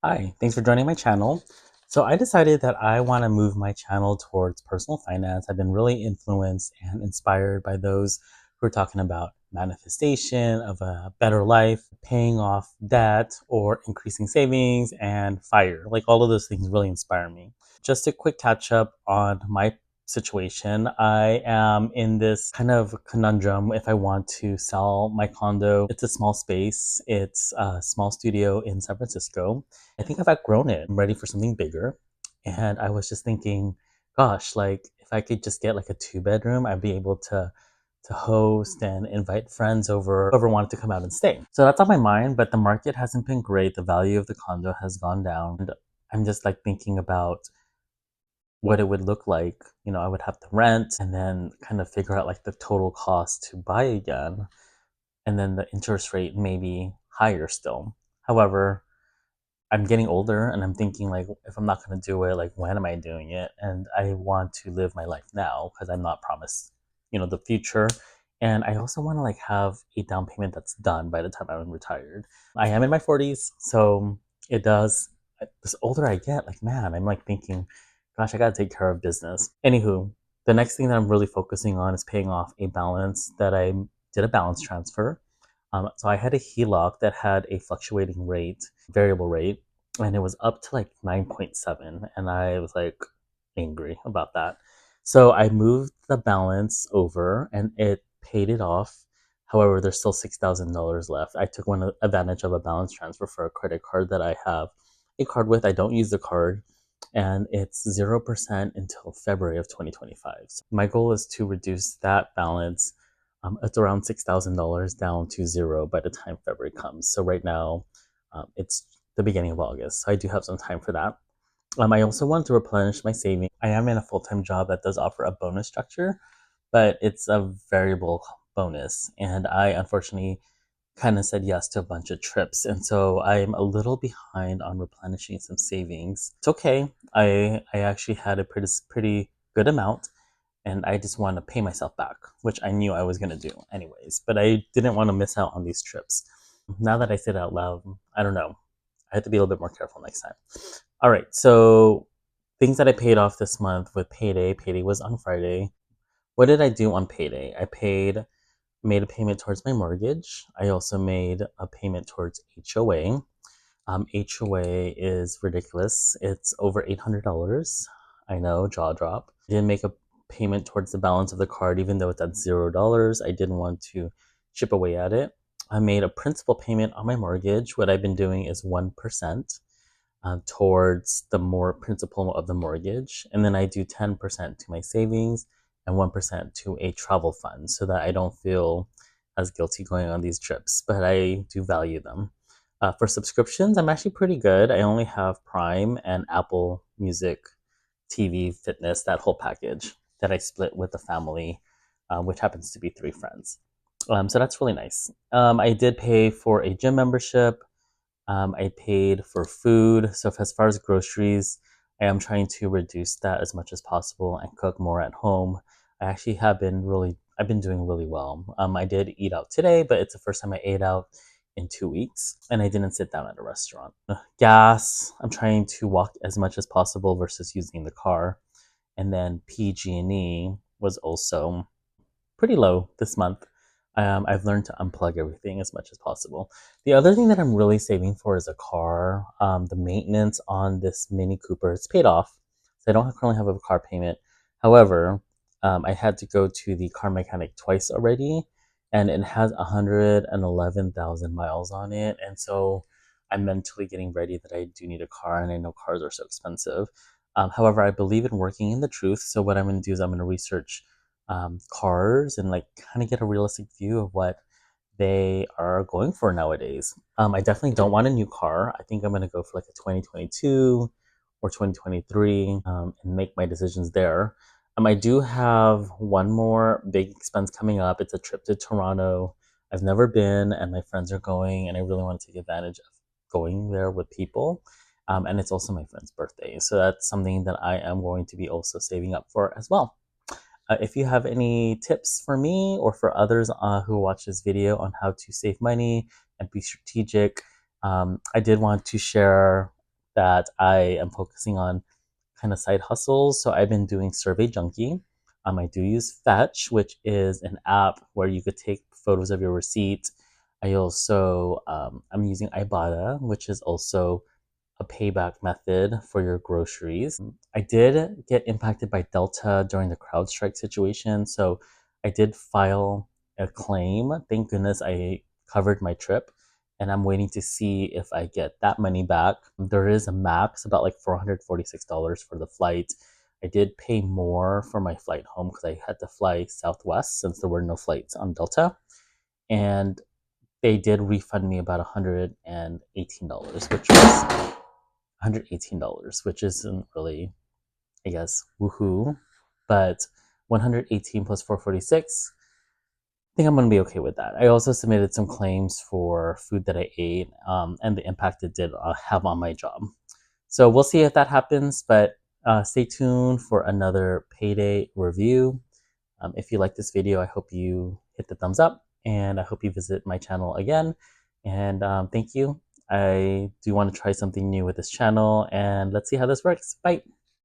Hi, thanks for joining my channel. So I decided that I want to move my channel towards personal finance. I've been really influenced and inspired by those who are talking about manifestation of a better life, paying off debt, or increasing savings and fire. Like all of those things really inspire me. Just a quick catch up on my situation. I am in this kind of conundrum if I want to sell my condo. It's a small space, it's a small studio in San Francisco. I think I've outgrown it. I'm ready for something bigger. And I was just thinking, gosh, like if I could just get like a 2 bedroom, I'd be able to host and invite friends over whoever wanted to come out and stay. So that's on my mind, but the market hasn't been great. The value of the condo has gone down. And I'm just like thinking about what it would look like. I would have to rent and then kind of figure out like the total cost to buy again. And then the interest rate may be higher still. However, I'm getting older and I'm thinking like if I'm not going to do it, like when am I doing it? And I want to live my life now because I'm not promised, the future. And I also want to like have a down payment that's done by the time I'm retired. I am in my 40s, so it does. This older I get, like man, I'm like thinking, gosh, I got to take care of business. Anywho, the next thing that I'm really focusing on is paying off a balance that I did a balance transfer. So I had a HELOC that had a fluctuating rate, variable rate, and it was up to like 9.7. And I was like angry about that. So I moved the balance over and it paid it off. However, there's still $6,000 left. I took one advantage of a balance transfer for a credit card that I have a card with. I don't use the card and it's 0% until February of 2025. So my goal is to reduce that balance. It's around $6,000 down to zero by the time February comes. So right now, it's the beginning of August. So I do have some time for that. I also want to replenish my savings. I am in a full-time job that does offer a bonus structure, but it's a variable bonus. And I unfortunately kind of said yes to a bunch of trips. And so I'm a little behind on replenishing some savings. It's okay. I actually had a pretty good amount and I just want to pay myself back, which I knew I was going to do anyways, but I didn't want to miss out on these trips. Now that I say it out loud, I don't know. I have to be a little bit more careful next time. All right, so things that I paid off this month with payday. Payday was on Friday. What did I do on payday? Made a payment towards my mortgage. I also made a payment towards HOA. HOA is ridiculous. It's over $800. I know, jaw drop. I didn't make a payment towards the balance of the card, even though it's at $0. I didn't want to chip away at it. I made a principal payment on my mortgage. What I've been doing is 1% towards the more principal of the mortgage. And then I do 10% to my savings and 1% to a travel fund so that I don't feel as guilty going on these trips, but I do value them. For subscriptions, I'm actually pretty good. I only have Prime and Apple Music, TV, Fitness, that whole package that I split with the family, which happens to be 3 friends. So that's really nice. I did pay for a gym membership. I paid for food. So as far as groceries, I am trying to reduce that as much as possible and cook more at home. I've been doing really well. I did eat out today, but it's the first time I ate out in 2 weeks and I didn't sit down at a restaurant. Gas, I'm trying to walk as much as possible versus using the car. And then PG&E was also pretty low this month. I've learned to unplug everything as much as possible. The other thing that I'm really saving for is a car. The maintenance on this Mini Cooper, it's paid off. So I don't currently have a car payment. However, I had to go to the car mechanic twice already, and it has 111,000 miles on it. And so I'm mentally getting ready that I do need a car, and I know cars are so expensive. However, I believe in working in the truth. So what I'm going to do is I'm going to research cars and like kind of get a realistic view of what they are going for nowadays. I definitely don't want a new car. I think I'm going to go for like a 2022 or 2023 and make my decisions there. I do have one more big expense coming up. It's a trip to Toronto. I've never been, and my friends are going, and I really want to take advantage of going there with people. And it's also my friend's birthday. So that's something that I am going to be also saving up for as well. If you have any tips for me or for others who watch this video on how to save money and be strategic, I did want to share that I am focusing on kind of side hustles. So I've been doing Survey Junkie. I do use Fetch, which is an app where you could take photos of your receipt. I also I'm using Ibotta, which is also a payback method for your groceries. I did get impacted by Delta during the CrowdStrike situation, so I did file a claim. Thank goodness I covered my trip, and I'm waiting to see if I get that money back. There is a max, about like $446 for the flight. I did pay more for my flight home because I had to fly Southwest since there were no flights on Delta. And they did refund me about $118, which isn't really, I guess, woohoo. But 118 plus 446, I think I'm gonna be okay with that. I also submitted some claims for food that I ate, and the impact it did have on my job. So we'll see if that happens, but stay tuned for another payday review. If you like this video, I hope you hit the thumbs up, and I hope you visit my channel again. And thank you. I do want to try something new with this channel, and let's see how this works. Bye.